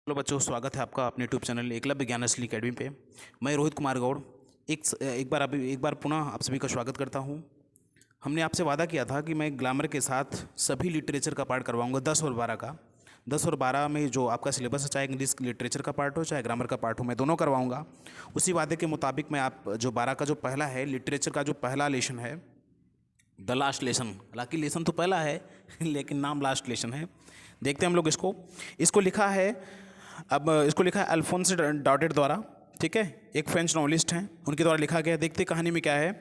Hello बच्चों, स्वागत है आपका अपने यूट्यूब चैनल एकलव्य ज्ञान असली अकेडमी पे। मैं रोहित कुमार गौड़ एक बार पुनः आप सभी का स्वागत करता हूँ। हमने आपसे वादा किया था कि मैं ग्रामर के साथ सभी लिटरेचर का पार्ट करवाऊंगा 10 और 12 का। 10 और 12 में जो आपका सिलेबस है, चाहे इंग्लिश लिटरेचर का पार्ट हो चाहे ग्रामर का पार्ट हो, मैं दोनों करवाऊंगा। उसी वादे के मुताबिक मैं आप जो 12 का जो पहला है लिटरेचर का जो पहला लेसन है, द लास्ट लेसन, हालांकि लेसन तो पहला है लेकिन नाम लास्ट लेसन है। देखते हैं हम लोग इसको इसको लिखा है। अब इसको लिखा है अल्फोंस डॉटेट द्वारा, ठीक है, एक फ्रेंच नॉवलिस्ट हैं, उनके द्वारा लिखा गया है। देखते कहानी में क्या है।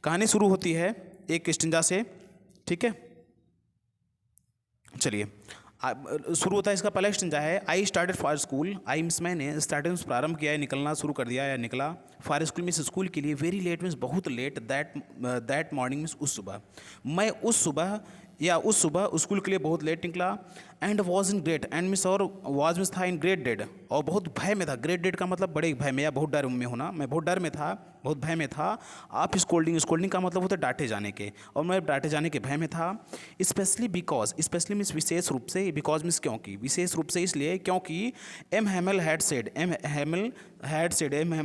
कहानी शुरू होती है एक स्टिंजा से, ठीक है। चलिए, शुरू होता है, इसका पहला स्टिंजा है, I started for school. I means मैंने स्टार्टिंग प्रारंभ किया है, निकलना शुरू कर दिया या निकला। फॉर स्कूल मीन्स स्कूल के लिए। वेरी लेट मीन्स बहुत लेट। दैट मॉर्निंग मीन्स उस सुबह। मैं उस सुबह स्कूल के लिए बहुत लेट निकला। And was in great, and means और वॉज मिस था इन ग्रेट डेड, और बहुत भय में था। ग्रेट डेड का मतलब बड़े भय में या बहुत डर में होना। मैं बहुत डर में था, बहुत भय में था। आप स्कोल्डिंग का मतलब होता है डांटे जाने के, और मैं डांटे जाने के भय में था। स्पेशली बिकॉज, स्पेशली मीन्स विशेष रूप से, बिकॉज मीन्स क्योंकि, विशेष रूप से इसलिए क्योंकि एम हैमल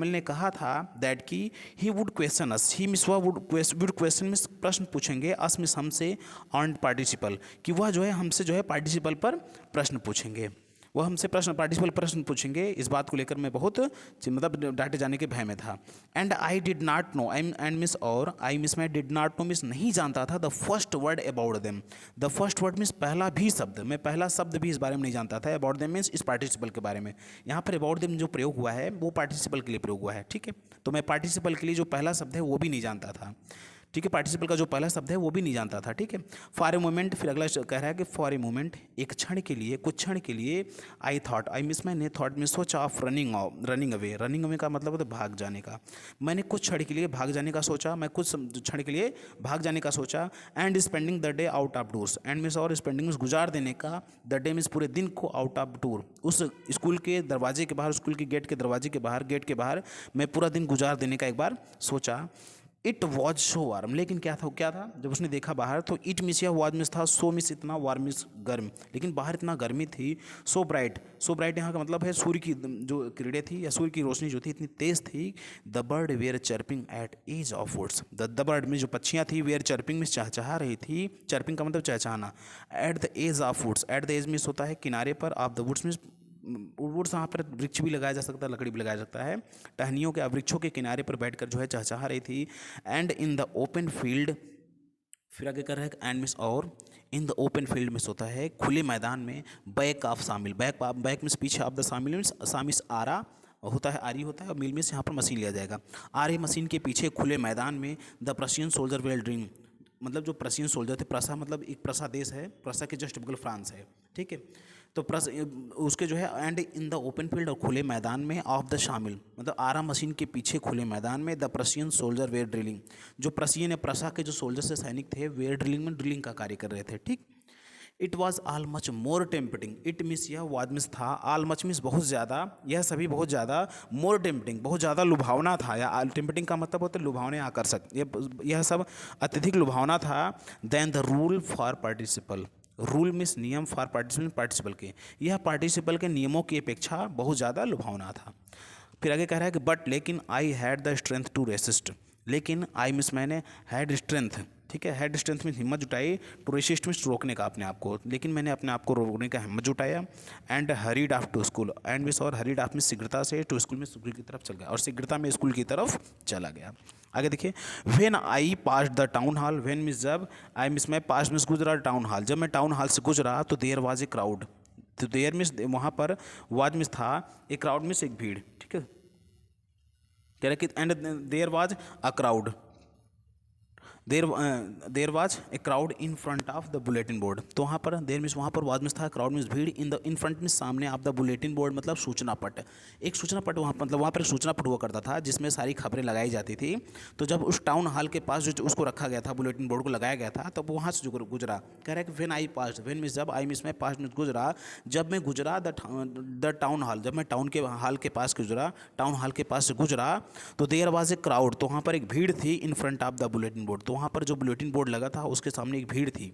ने कहा था दैट कि he would question us, he miss वह वुड क्वेश्चन मीन्स प्रश्न पूछेंगे, अस मिस हमसे, ऑन पार्टिसिपल, कि वह जो है हमसे जो है पार्टिसिपल पर प्रश्न पूछेंगे। वह हमसे पार्टिसिपल प्रश्न पूछेंगे। इस बात को लेकर मैं बहुत मतलब डांटे जाने के भय में था। And I did not know, and means और आई मिस मैं डिड नॉट नो मिस नहीं जानता था the first word about them. The first word means पहला भी शब्द, मैं पहला शब्द भी इस बारे में नहीं जानता था। अबाउट देम मीन्स इस पार्टिसिपल के बारे में। यहाँ पर अबाउट देम जो प्रयोग हुआ है वो पार्टिसिपल के लिए प्रयोग हुआ है, ठीक है। तो मैं पार्टिसिपल के लिए जो पहला शब्द है वो भी नहीं जानता था, ठीक है। पार्टिसिपल का जो पहला शब्द है वो भी नहीं जानता था, ठीक है। फॉर ए मोमेंट, फिर अगला कह रहा है कि फॉर ए मोमेंट, एक क्षण के लिए, कुछ क्षण के लिए, आई थॉट, आई मिस मैंने थॉट में सोचा of running away. Running away का मतलब होता है भाग जाने का। मैंने कुछ क्षण के लिए भाग जाने का सोचा, मैं कुछ क्षण के लिए भाग जाने का सोचा। And spending the day out of doors, and means और स्पेंडिंग गुजार देने का, द डे मिस पूरे दिन को, आउट ऑफ डोर उस स्कूल के दरवाजे के बाहर, स्कूल के गेट के दरवाजे के बाहर, गेट के बाहर मैं पूरा दिन गुजार देने का एक बार सोचा। इट वॉज सो वार्म, लेकिन क्या था जब उसने देखा बाहर, तो इट मिस या वॉज मिस था, सो मिस इतना, वार्म मिस गर्म, लेकिन बाहर इतना गर्मी थी। सो ब्राइट यहाँ का मतलब है सूर्य की जो किरणें थी या सूर्य की रोशनी जो थी इतनी तेज थी। The bird were chirping at edge of woods, the bird में जो पक्षियाँ थी, वेयर चर्पिंग में चहचहा रही थी। चर्पिंग का मतलब चहचहाना। At the edge of woods, at the edge means होता है किनारे पर, of the woods means woods, यहाँ पर वृक्ष भी लगाया जा सकता है, लकड़ी भी लगाया सकता है। टहनियों के वृक्षों के किनारे पर बैठकर जो है चहचहा रही थी। And in the open field, फिर आगे कर रहा है एंड मिस और, in the open field miss होता है खुले मैदान में, बैक ऑफ शामिल, बैक मिस पीछे, ऑफ द शामिल मिस, शामिस आरा होता है, आरी होता है, और मिल में से यहाँ पर मशीन लिया जाएगा। आरे मशीन के पीछे खुले मैदान में, the Prussian soldier well dream, मतलब जो प्रशियन सोल्जर थे, प्रसा मतलब एक प्रसा देश है, प्रसा के जस्ट बगल फ्रांस है, ठीक है। तो उसके जो है and in the open field, और खुले मैदान में, ऑफ द शामिल मतलब आरा मशीन के पीछे खुले मैदान में, the Prussian soldier were drilling, जो प्रशियन या प्रसा के जो सोल्जर से सैनिक थे, वेयर ड्रिलिंग में ड्रिलिंग का कार्य कर रहे थे, ठीक। It was all much more tempting, it miss यह वाज मिस था, आल मच मिस बहुत ज़्यादा, यह सभी बहुत ज़्यादा, मोर टेम्पटिंग बहुत ज़्यादा लुभावना था, या टेम्पटिंग का मतलब होता है लुभावने, आकर्षक, यह सब अत्यधिक लुभावना था। Then the rule for participle, rule means नियम, फॉर पार्टिसिपल के, यह पार्टिसिपल के नियमों की अपेक्षा बहुत ज़्यादा लुभावना था। फिर आगे कह रहा है कि बट लेकिन, I had the strength to resist, लेकिन आई मिस मैंने, हैड स्ट्रेंथ, ठीक है, हैड स्ट्रेंथ में हिम्मत जुटाई, टू रेसिस्ट मीन्स रोकने का अपने आप को, लेकिन मैंने अपने आप को रोकने का हिम्मत जुटाया। And hurried off to school, and means और हरीड ऑफ मिस शीघ्रता से, टू स्कूल में स्कूल की तरफ चल गया, और शीघ्रता में स्कूल की तरफ चला गया। आगे देखिए, when I pass the town hall, when miss जब, आई मिस मैं पास मिस गुजरा टाउन हॉल, जब मैं टाउन हॉल से गुजरा तो देयर वाज ए क्राउड, तो देयर मिस वहाँ पर, वाज मिस था, एक क्राउड मिस एक भीड़, ठीक है। कह रहा कि and there was a crowd, there was a crowd in front of the bulletin board, तो वहाँ पर देर मिस, वहाँ पर वाज मिस था, क्राउड मिस भीड़, इन फ्रंट में सामने, ऑफ द बुलेटिन बोर्ड मतलब सूचना पट, एक सूचना पट वहाँ मतलब वहाँ पर सूचना पट हुआ करता था जिसमें सारी खबरें लगाई जाती थी। तो जब उस टाउन हॉल के पास जो उसको रखा गया था, बुलेटिन बोर्ड को लगाया गया था, तब वहाँ से गुजरा। कह रहा है कि when I pass, when miss जब, आई मिस में पास मिस गुजरा, जब मैं गुजरा द टाउन हॉल, जब मैं टाउन के हॉल के पास गुजरा, टाउन हॉल के पास से गुजरा, तो देयर वाज ए क्राउड, तो वहाँ पर एक भीड़ थी, इन front of the bulletin board, तो वहाँ पर जो बुलेटिन बोर्ड लगा था उसके सामने एक भीड़ थी।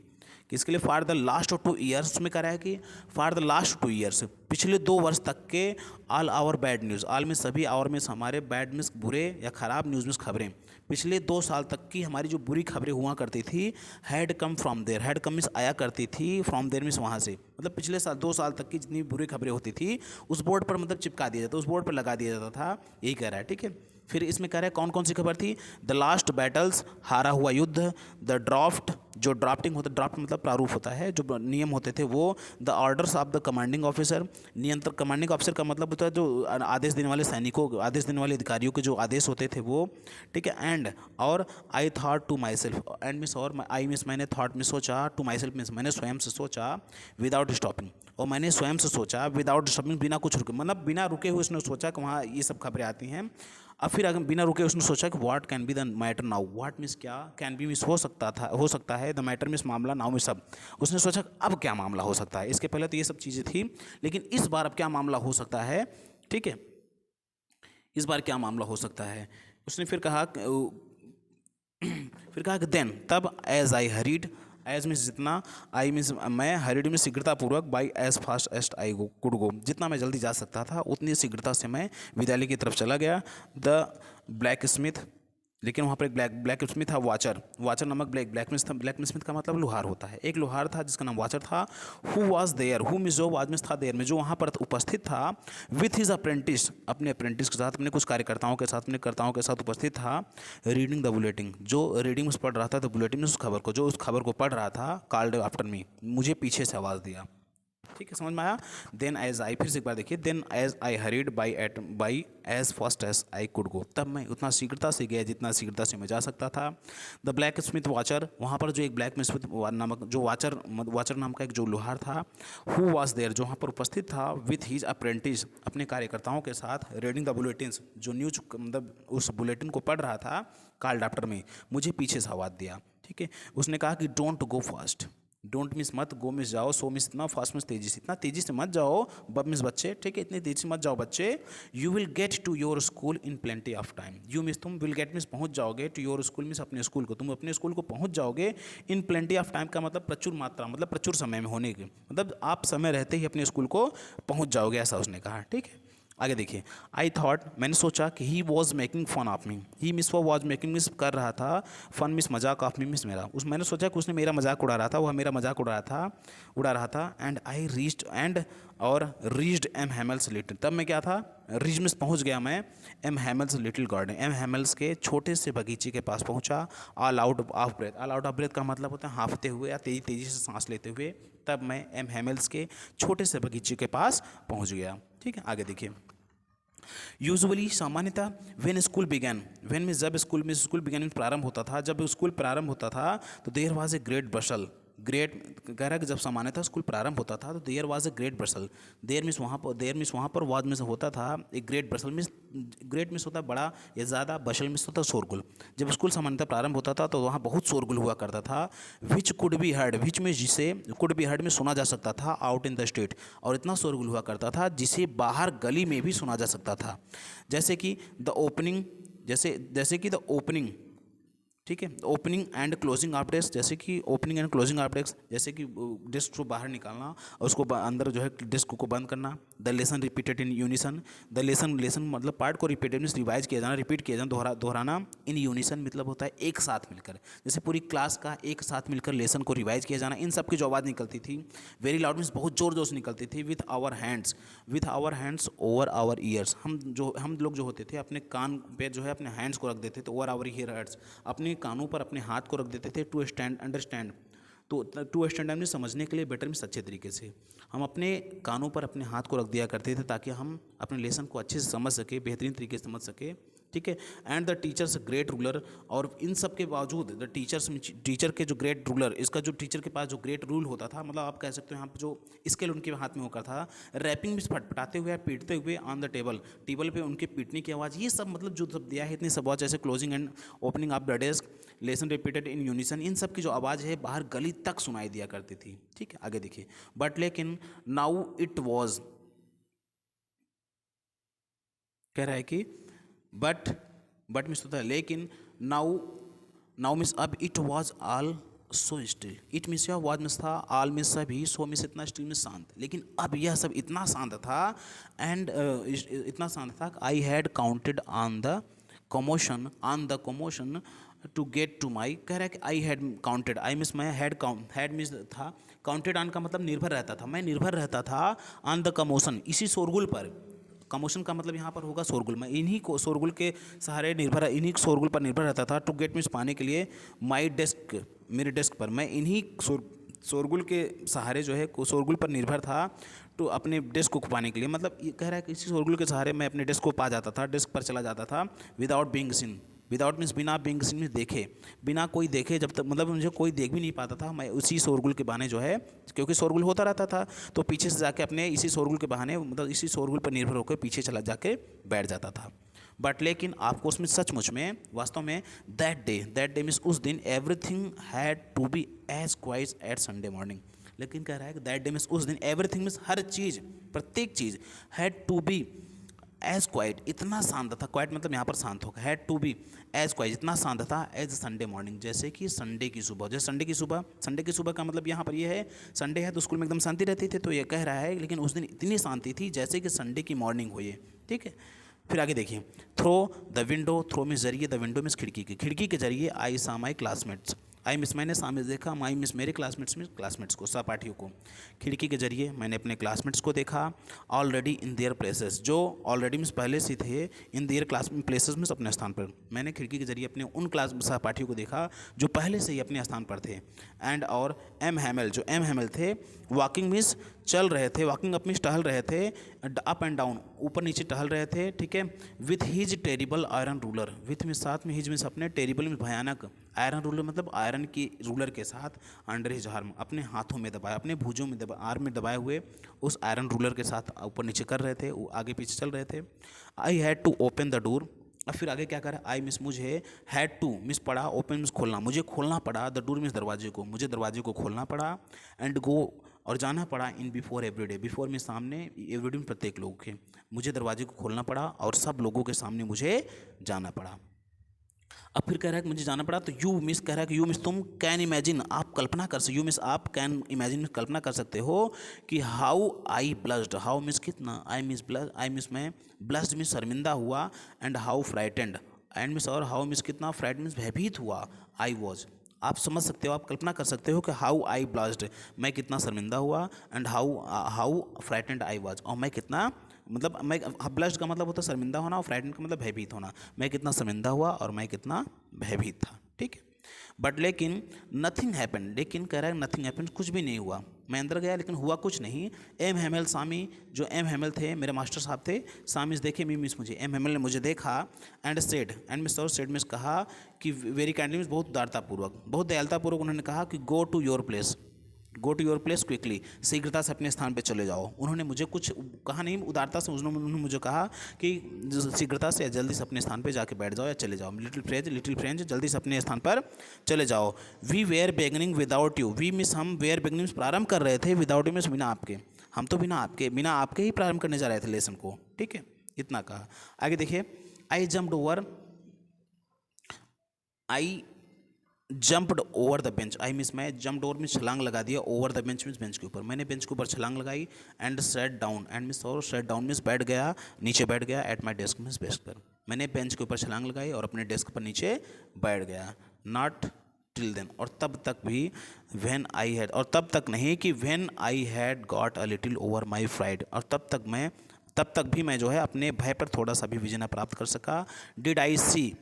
किसके लिए? फॉर द लास्ट 2 ईयर्स, उसमें कह रहा है कि फॉर द लास्ट 2 ईयर्स, पिछले 2 वर्ष तक के all our bad news, all में सभी, आवर में हमारे, बैड मीन्स बुरे या खराब, न्यूज़ में खबरें, पिछले 2 साल तक की हमारी जो बुरी खबरें हुआ करती थी, had come from there, had come means आया करती थी, फ्रॉम देयर मीन्स वहाँ से, मतलब पिछले 2 साल तक की जितनी बुरी खबरें होती थी उस बोर्ड पर मतलब चिपका दिया जाता, उस बोर्ड पर लगा दिया जाता था, यही कह रहा है। ठीक है, फिर इसमें कह रहा है कौन कौन सी खबर थी? द लास्ट बैटल्स, हारा हुआ युद्ध, द ड्राफ्ट, जो ड्राफ्टिंग होता है, ड्राफ्ट मतलब प्रारूप होता है, जो नियम होते थे वो, the orders of the commanding officer, नियंत्रक, कमांडिंग ऑफिसर का मतलब होता है जो आदेश देने वाले सैनिकों, आदेश देने वाले अधिकारियों के जो आदेश होते थे वो। ठीक है, एंड और I thought to myself, and means और आई मिस मैंने थॉट में सोचा, टू माई सेल्फ मीन्स मैंने स्वयं से सोचा, विदाउट स्टॉपिंग, और मैंने स्वयं से सोचा विदाउट स्टॉपिंग, बिना कुछ रुके, मतलब बिना रुके हुए उसने सोचा कि वहाँ ये सब खबरें आती हैं। अब फिर अगर बिना रुके उसने सोचा कि what can be the matter now, what means क्या, कैन बी मीन्स हो सकता है, द मैटर मीन्स मामला, नाउ मीन्स अब, उसने सोचा अब क्या मामला हो सकता है। इसके पहले तो ये सब चीज़ें थी, लेकिन इस बार अब क्या मामला हो सकता है। ठीक है, इस बार क्या मामला हो सकता है, उसने फिर कहा कि देन, तब, as I hurried, as means जितना, आई मीन्स मैं, हरीड में शीघ्रतापूर्वक, by as fast as I go could go, जितना मैं जल्दी जा सकता था उतनी शीघ्रता से मैं विद्यालय की तरफ चला गया। द ब्लैक स्मिथ, लेकिन वहाँ पर एक ब्लैक स्मिथ था, वाचर नामक ब्लैक स्मिथ का मतलब लोहार होता है, एक लोहार था जिसका नाम वाचर था। Who was there, who means जो वाज मीन्स था, देयर में जो वहाँ पर उपस्थित था, विथ हिज अप्रेंटिस, अपने अप्रेंटिस के साथ, अपने कुछ कार्यकर्ताओं के साथ, अपने कर्ताओं के साथ उपस्थित था। रीडिंग द बुलेटिन, जो रीडिंग में पढ़ रहा था, द बुलेटिन उस खबर को, जो उस खबर को पढ़ रहा था, कॉल्ड आफ्टर मी, मुझे पीछे से आवाज़ दिया। ठीक है, समझ में आया। देन एज आई, फिर से एक बार देखिए, then as I hurried by as fast as I could go, तब मैं उतना शीघ्रता से गया जितना शीघ्रता से मैं जा सकता था। द ब्लैक स्मिथ वाचर, वहाँ पर जो एक ब्लैक स्मिथ नामक जो वाचर नाम का एक जो लोहार था, हु वाज देयर, जो वहाँ पर उपस्थित था, विथ हीज अप्रेंटिस, अपने कार्यकर्ताओं के साथ, रीडिंग द बुलेटिन्स, जो न्यूज मतलब उस बुलेटिन को पढ़ रहा था, कॉल्ड आफ्टर मी, मुझे पीछे से आवाज़ दिया। ठीक है, उसने कहा कि don't go fast, don't miss मत, गो मिस जाओ, सो मिस इतना, फास्ट मिस तेजी से, इतना तेजी से मत जाओ, बब मिस बच्चे, ठीक है, इतनी तेजी से मत जाओ बच्चे। You will get to your school in plenty of time, you means तुम, विल गेट मिस पहुंच जाओगे, टू योर स्कूल मिस अपने स्कूल को, तुम अपने स्कूल को पहुंच जाओगे, इन प्लेंटी ऑफ टाइम का मतलब प्रचुर मात्रा, मतलब प्रचुर समय में होने के, मतलब आप समय रहते ही अपने स्कूल को पहुंच जाओगे, ऐसा उसने कहा। ठीक है, आगे देखिए, आई थॉट, मैंने सोचा कि he was making fun of me, he means वो वॉज मेकिंग मिस कर रहा था, फन मिस मजाक, ऑफ मी मिस मेरा, उस मैंने सोचा कि उसने मेरा मजाक उड़ा रहा था, वह मेरा मजाक उड़ा रहा था। एंड आई रीच्ड, एंड और रीच्ड एम हैमल्स लिटिल, तब मैं क्या था, रीच मिस पहुंच गया मैं M Hamel's little garden, M Hamel's के छोटे से बगीचे के पास पहुंचा। All out of breath, all out of breath का मतलब होता है हाँफते हुए या तेजी तेजी से सांस लेते हुए, तब मैं एम हैमल्स के छोटे से बगीचे के पास पहुंच गया। ठीक है, आगे देखिए, यूजुअली सामान्यतः व्हेन स्कूल बिगैन, व्हेन में जब स्कूल बिगैन प्रारंभ होता था, जब स्कूल प्रारंभ होता था, तो there was a great bustle, great कह रहा है कि जब सामान्यतः स्कूल प्रारंभ होता था तो there was a great bustle, there means वहाँ पर वाज में से होता था एक great bustle means, great means होता है बड़ा या ज़्यादा, बशल मिस होता है शोरगुल। जब स्कूल सामान्यतः प्रारंभ होता था तो वहाँ बहुत शोरगुल हुआ करता था। विच कुड बी हर्ड, विच में जिसे, कुड बी हर्ड में सुना जा सकता था, आउट इन द स्ट्रीट, और इतना शोरगुल हुआ करता था जिसे बाहर गली में भी सुना जा सकता था। जैसे कि द ओपनिंग, जैसे कि द ओपनिंग, ठीक है, opening and closing of desk, जैसे कि opening and closing of desk, जैसे कि डेस्क को बाहर निकालना और उसको अंदर जो है डेस्क को बंद करना। The lesson repeated in unison, the lesson मतलब पार्ट को रिपीटेड मीन्स रिवाइज किया जाना, रिपीट किया जाना, दोहराना। इन यूनिसन मतलब होता है एक साथ मिलकर, जैसे पूरी क्लास का एक साथ मिलकर लेसन को रिवाइज किया जाना। इन सब की जो आवाज़ निकलती थी, वेरी लाउड मीन्स बहुत जोर जोर से निकलती थी। With our hands over our ears, हम लोग जो होते थे अपने कान पे जो है अपने हैंड्स को रख देते थे, ओवर आवर ईयर्स, अपने कानों पर अपने हाथ को रख देते थे, टू स्टैंड अंडरस्टैंड, तो टू अंडरस्टैंड में समझने के लिए बेटर मीन्स अच्छे तरीके से, हम अपने कानों पर अपने हाथ को रख दिया करते थे ताकि हम अपने लेसन को अच्छे से समझ सके, बेहतरीन तरीके से समझ सके। ठीक है, and the teachers great ruler, और इन सब के बावजूद द टीचर के जो ग्रेट रूलर, इसका जो टीचर के पास जो ग्रेट रूल होता था, मतलब आप कह सकते हो यहाँ पर जो स्केल उनके हाथ में होकर था, रैपिंग भी फटफटाते हुए पीटते हुए ऑन द टेबल पे उनके पीटने की आवाज़, ये सब मतलब जो सब दिया है इतनी सब आवाज़, जैसे closing and opening of the desk, lesson repeated in unison, इन सब की जो आवाज़ है बाहर गली तक सुनाई दिया करती थी। ठीक है, आगे देखिए, बट लेकिन नाउ इट वॉज, कह रहा है कि बट मीन्स होता है लेकिन, नाउ मीन्स अब, it was all so still. It means या वाज मीन्स था, आल मीन्स सभी, सो मीन्स इतना, स्टिल मीन्स शांत। लेकिन अब यह सब इतना शांत था एंड इतना शांत था, I had counted on the commotion to get to my, कह रहा है कि I had counted, I means had हैड मीन्स था, काउंटेड ऑन का मतलब निर्भर रहता था, मैं निर्भर रहता था ऑन द कमोशन, इसी शोरगुल पर। कमोशन का मतलब यहाँ पर होगा शोरगुल, मैं इन्हीं को शोरगुल के सहारे निर्भर, इन्हीं शोरगुल पर निर्भर रहता था। टू गेट मीन्स पाने के लिए, माई डेस्क मेरे डेस्क पर, मैं इन्हीं शोरगुल के सहारे जो है शोरगुल पर निर्भर था, तो अपने डेस्क को पाने के लिए, मतलब ये कह रहा है कि इसी शोरगुल के सहारे मैं अपने डेस्क को पा जाता था, डेस्क पर चला जाता था। Without being seen, without means बिना, बीइंग सीन मीन्स देखे, बिना कोई देखे, जब तक मतलब मुझे कोई देख भी नहीं पाता था, मैं उसी शोरगुल के बहाने जो है, क्योंकि शोरगुल होता रहता था, तो पीछे से जाके अपने इसी शोरगुल के बहाने, मतलब इसी शोरगुल पर निर्भर होकर पीछे चला जाके बैठ जाता था। बट लेकिन आपको उसमें सचमुच में, वास्तव में, दैट डे मीन्स उस दिन, everything had to be as quiet at Sunday morning. लेकिन कह रहा है कि दैट डे मीन्स उस दिन, एवरीथिंग मीन्स हर चीज़, प्रत्येक चीज़, had to be as quiet, इतना शांत था, क्वाइट मतलब यहाँ पर शांत होगा, had to be as quiet, इतना शांत था, एज संडे मॉर्निंग, जैसे कि संडे की सुबह, जैसे संडे की सुबह का मतलब यहाँ पर ये है, संडे है तो स्कूल में एकदम शांति रहती थी, तो ये कह रहा है लेकिन उस दिन इतनी शांति थी जैसे कि संडे की मॉर्निंग हुई है। ठीक है, फिर आगे देखिए, थ्रो द विंडो, थ्रो में जरिए, द विंडो में खिड़की के जरिए, आई सा माई क्लासमेट्स, आई मिस मैंने सामने देखा, माई मिस मेरे क्लासमेट्स में, क्लासमेट्स को, सहपाठियों को, खिड़की के जरिए मैंने अपने क्लासमेट्स को देखा, ऑलरेडी इन देयर प्लेसेस, जो ऑलरेडी मिस पहले से थे, इन देयर क्लास प्लेसेस में अपने स्थान पर, मैंने खिड़की के जरिए अपने उन क्लास सहपाठियों को देखा जो पहले से ही अपने स्थान पर थे। एंड और एम हैमल, जो एम हैमल थे, वॉकिंग मिस चल रहे थे, वॉकिंग अप मिस टहल रहे थे, अप एंड डाउन ऊपर नीचे टहल रहे थे। ठीक है, with his terrible iron ruler, with में साथ में, हिज में अपने, टेरिबल में भयानक, आयरन रूलर मतलब आयरन की रूलर के साथ, अंडर हिज आर्म अपने हाथों में दबाए, अपने भुजों में आर्म में दबाए हुए उस आयरन रूलर के साथ ऊपर नीचे कर रहे थे, वो आगे पीछे चल रहे थे। I had to open the door, अब फिर आगे क्या करा, आई मिस मुझे, हैड टू मिस पड़ा, ओपन मिस खोलना, मुझे खोलना पड़ा, द डोर मिस दरवाजे को, मुझे दरवाजे को खोलना पड़ा, एंड गो और जाना पड़ा, इन बिफोर एवरीडे, बिफोर में सामने, एवरीडे में प्रत्येक लोगों के, मुझे दरवाजे को खोलना पड़ा और सब लोगों के सामने मुझे जाना पड़ा। अब फिर कह रहा है कि मुझे जाना पड़ा, तो यू मिस कह रहा है कि यू मिस तुम, कैन इमेजिन आप कल्पना कर सकते, यू मिस आप कैन इमेजिन में कल्पना कर सकते हो कि how I blushed, how means कितना, I means blush, I means मैं, ब्लस्ड मिस शर्मिंदा हुआ, and how frightened, and means और हाउ मिस कितना, फ्राइट मिस भयभीत हुआ, आई वॉज, आप समझ सकते हो, आप कल्पना कर सकते हो कि हाउ आई ब्लास्ड, मैं कितना शर्मिंदा हुआ, and how frightened I was, और मैं कितना, मतलब मैं, ब्लश्ड का मतलब होता है शर्मिंदा होना, और फ्राइटेंड का मतलब भयभीत होना, मैं कितना शर्मिंदा हुआ और मैं कितना भयभीत था। ठीक है, बट लेकिन नथिंग हैपन, लेकिन कह रहा है नथिंग हैपन, कुछ भी नहीं हुआ, मैं अंदर गया लेकिन हुआ कुछ नहीं। एम हेमल सामी, जो एम हेमल थे मेरे मास्टर साहब थे, सामिस देखे मी मिस मुझे, एम हेमल ने मुझे देखा, एंड सेड, एंड मिस और सेड मिस कहा कि वेरी काइंडली मिस बहुत उदारतापूर्वक, बहुत दयालतापूर्वक उन्होंने कहा कि go to your place, go to your place quickly, शीघ्रता से अपने स्थान पे चले जाओ। उन्होंने मुझे कुछ कहा नहीं, उदारता से उन्होंने मुझे कहा कि शीघ्रता से या जल्दी से अपने स्थान पे जाके बैठ जाओ या चले जाओ, लिटिल फ्रेंच जल्दी से अपने स्थान पर चले जाओ। We were beginning without you, we means हम, वेयर बिगिनिंग प्रारंभ कर रहे थे, विदाउट यू मिस बिना आपके, हम तो बिना आपके ही प्रारंभ करने जा रहे थे लेसन को। ठीक है, इतना कहा। आगे देखिए, आई jumped over, I jumped over the bench, I means मैं जंप्ड ओवर में छलांग लगा दिया, over the bench miss bench के ऊपर, मैंने बेंच के ऊपर छलांग लगाई, and set down, and means और सेट डाउन मिस बैठ गया, नीचे बैठ गया, at my desk miss best पर, मैंने बेंच के ऊपर छलांग लगाई और अपने डेस्क पर नीचे बैठ गया। नॉट टिल देन, और तब तक भी, व्हेन आई हैड, और तब तक नहीं कि when I had got a little over my fried, और तब तक भी मैं जो है अपने भय पर थोड़ा सा भी विजय न प्राप्त कर सका। डिड आई सी,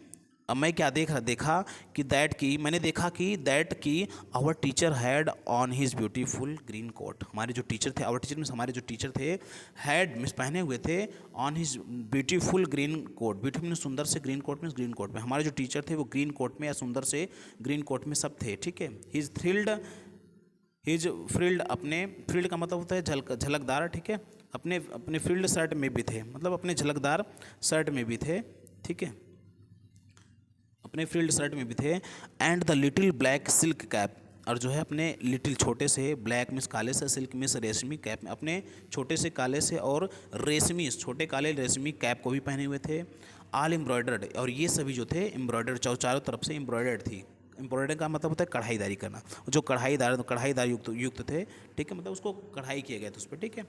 अब मैं क्या देखा कि मैंने देखा कि दैट की our teacher had on his beautiful green coat, हमारे जो टीचर थे, आवर टीचर मीन्स हमारे जो टीचर थे, हैड मिस पहने हुए थे, on his beautiful green coat, beautiful means सुंदर से, green coat means green coat में, हमारे जो टीचर थे वो ग्रीन कोट में या सुंदर से ग्रीन कोट में सब थे। ठीक है, हिज फ्रिल्ड, अपने फ्रिल्ड का मतलब होता है झलकदार। ठीक है, अपने फ्रिल्ड शर्ट में भी थे, मतलब अपने झलकदार शर्ट में भी थे। ठीक है, अपने फ्रिल्ड शर्ट में भी थे, and the little black silk cap, और जो है अपने लिटिल छोटे से, ब्लैक मिस काले से, सिल्क मिस रेशमी कैप में, अपने छोटे से काले से और रेशमी छोटे काले रेशमी कैप को भी पहने हुए थे। ऑल एम्ब्रॉयडर्ड, और ये सभी जो थे एम्ब्रॉयडर्ड, चारों तरफ से एम्ब्रॉयडर्ड थी, एम्ब्रॉयडरी का मतलब होता है कढ़ाईदारी करना, जो कढ़ाईदार युक्त थे, ठीक है, मतलब उसको कढ़ाई किया गया था उस पर, ठीक है।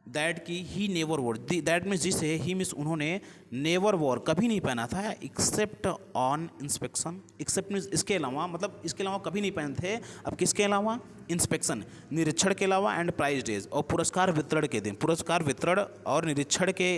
दैट की he never wore, that means जिसे ही मीन्स उन्होंने नेवर वॉर कभी नहीं पहना था, except on inspection, except means इसके अलावा, मतलब इसके अलावा कभी नहीं पहने थे। अब किसके अलावा? इंस्पेक्शन, निरीक्षण के अलावा, एंड प्राइज डेज, और पुरस्कार वितरण के दिन, पुरस्कार वितरण और निरीक्षण के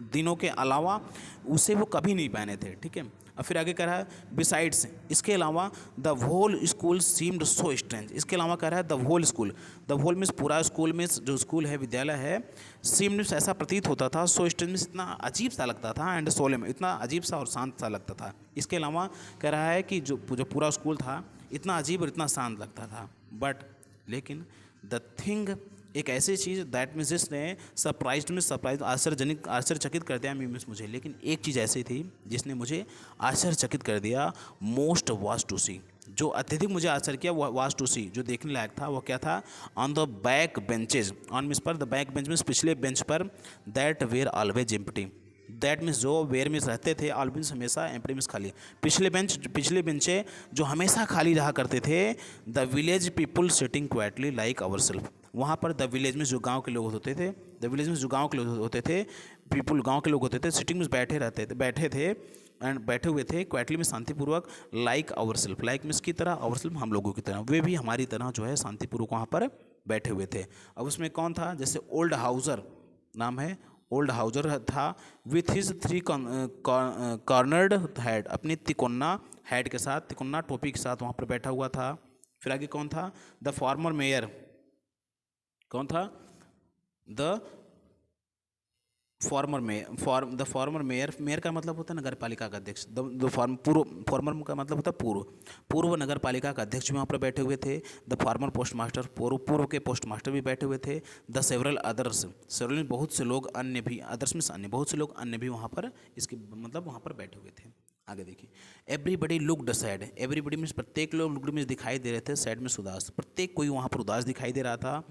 दिनों के अलावा उसे वो कभी नहीं पहने थे, ठीक है। अब फिर आगे कह रहा है बिसाइड्स, इसके अलावा the whole school seemed so strange, इसके अलावा कह रहा है the whole school, the whole means पूरा स्कूल मीन्स जो स्कूल है, विद्यालय है, सीम्ड मीन्स ऐसा प्रतीत होता था, सो स्ट्रेंज मीन्स इतना अजीब सा लगता था, एंड सोलेम इतना अजीब सा और शांत सा लगता था। इसके अलावा कह रहा है कि जो पूरा स्कूल था इतना अजीब और इतना शांत लगता था, बट लेकिन द थिंग, एक ऐसी चीज़ दैट मीन्स जिसने सरप्राइज आश्चर्यचकित कर दिया मीन्स मुझे, लेकिन एक चीज़ ऐसी थी जिसने मुझे आश्चर्यचकित कर दिया, मोस्ट वाज टू सी, जो अत्यधिक मुझे आश्चर्य किया वो वाज टू सी, जो देखने लायक था, वो क्या था? On the back benches, on means पर, द बैक बेंच मीन्स पिछले बेंच पर, that were always empty, that means जो वेयर मीन्स रहते थे, ऑल मीन्स हमेशा, एम्प्टी मीन्स खाली, पिछले बेंचे जो हमेशा खाली रहा करते थे, the village people sitting quietly like our self, वहाँ पर द विलेज में जो गांव के लोग होते थे, द विलेज में जो गांव के लोग होते थे, पीपुल गांव के लोग होते थे, सिटिंग में बैठे थे एंड बैठे हुए थे, क्वाइटली में शांतिपूर्वक, like our self, like means की तरह, आवर सेल्फ हम लोगों की तरह, वे भी हमारी तरह जो है शांतिपूर्वक वहाँ पर बैठे हुए थे। अब उसमें कौन था? जैसे ओल्ड हाउजर नाम है, ओल्ड हाउजर था, विथ हिज 3 कॉर्नर्ड हेड, अपनी तिकोना हेड के साथ, तिकोना टोपी के साथ वहाँ पर बैठा हुआ था। फिर आगे कौन था? द फॉर्मर मेयर, कौन था? द फॉर्मर मेयर, मेयर का मतलब होता है नगर पालिका का अध्यक्ष, फॉर्मर का मतलब होता है पूर्व नगर पालिका का अध्यक्ष भी वहाँ पर बैठे हुए थे। द फॉर्मर पोस्ट मास्टर, पूर्व के पोस्ट मास्टर भी बैठे हुए थे। द सेवरल अदर्स, सेवरल में बहुत से लोग अन्य भी, अदर्स में अन्य, बहुत से लोग अन्य भी वहाँ पर, इसके मतलब वहाँ पर बैठे हुए थे। आगे देखिए, everybody looked sad, everybody means प्रत्येक लोग लुक्ड मीन्स दिखाई दे रहे थे, सैड में उदास, प्रत्येक कोई वहाँ पर उदास दिखाई दे रहा था।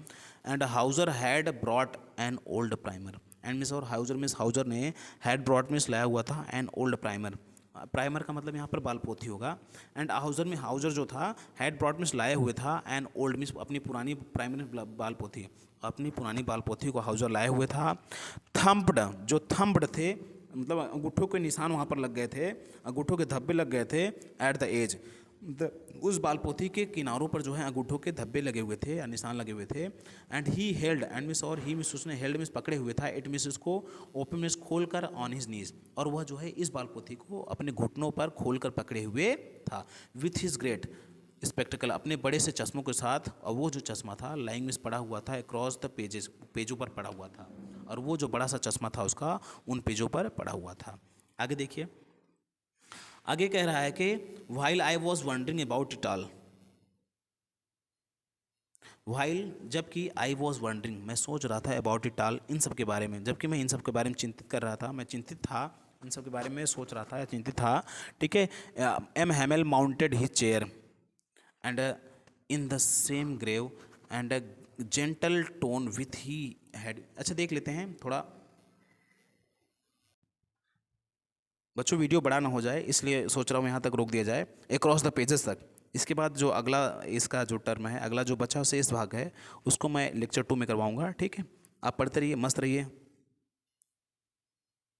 And Houser had brought an old primer, and means और हाउजर ने हैड ब्रॉट मीन्स लाया हुआ था एन ओल्ड प्राइमर, प्राइमर का मतलब यहाँ पर बालपोथी होगा। एंड हाउजर जो था हैड ब्रॉट मीन्स लाए हुए था, एन ओल्ड मीन्स अपनी पुरानी प्राइमर बालपोथी, अपनी पुरानी बालपोथी को हाउजर लाए हुए था। थम्प्ड, जो थम्प्ड थे मतलब अंगूठों के निशान वहाँ पर लग गए थे, अंगूठों के धब्बे लग गए थे, एट द एज, उस बालपोथी के किनारों पर जो है अंगूठों के धब्बे लगे हुए थे या निशान लगे हुए थे। And he held, and means और ही मिस, उसने हेल्ड मिस पकड़े हुए था, इट मिस उसको ओपन मिस खोल कर, ऑन हिज नीज, और वह जो है इस बालपोथी को अपने घुटनों पर खोल कर पकड़े हुए था। विथ हिज ग्रेट स्पेक्टिकल, अपने बड़े से चश्मों के साथ, और वो जो चश्मा था लाइंग मिस पड़ा हुआ था अक्रॉस द पेजेस, पेजों पर पड़ा हुआ था, और वो जो बड़ा सा चश्मा था उसका उन पेजों पर पड़ा हुआ था। आगे देखिए, आगे कह रहा है कि while I was wondering about it all, while जबकि आई वॉज वंडरिंग मैं सोच रहा था, अबाउट इट ऑल इन सब के बारे में, जबकि मैं इन सब के बारे में चिंतित कर रहा था, मैं चिंतित था इन सब के बारे में सोच रहा था या चिंतित था, ठीक है। M Hamel mounted his chair and in the same grave and a gentle tone with he had, अच्छा देख लेते हैं थोड़ा बच्चों, वीडियो बड़ा ना हो जाए इसलिए सोच रहा हूँ यहाँ तक रोक दिया जाए, अक्रॉस द पेजेस तक। इसके बाद जो अगला इसका जो टर्म है, अगला जो बचा शेष भाग है उसको मैं लेक्चर 2 में करवाऊँगा, ठीक है। आप पढ़ते रहिए, मस्त रहिए।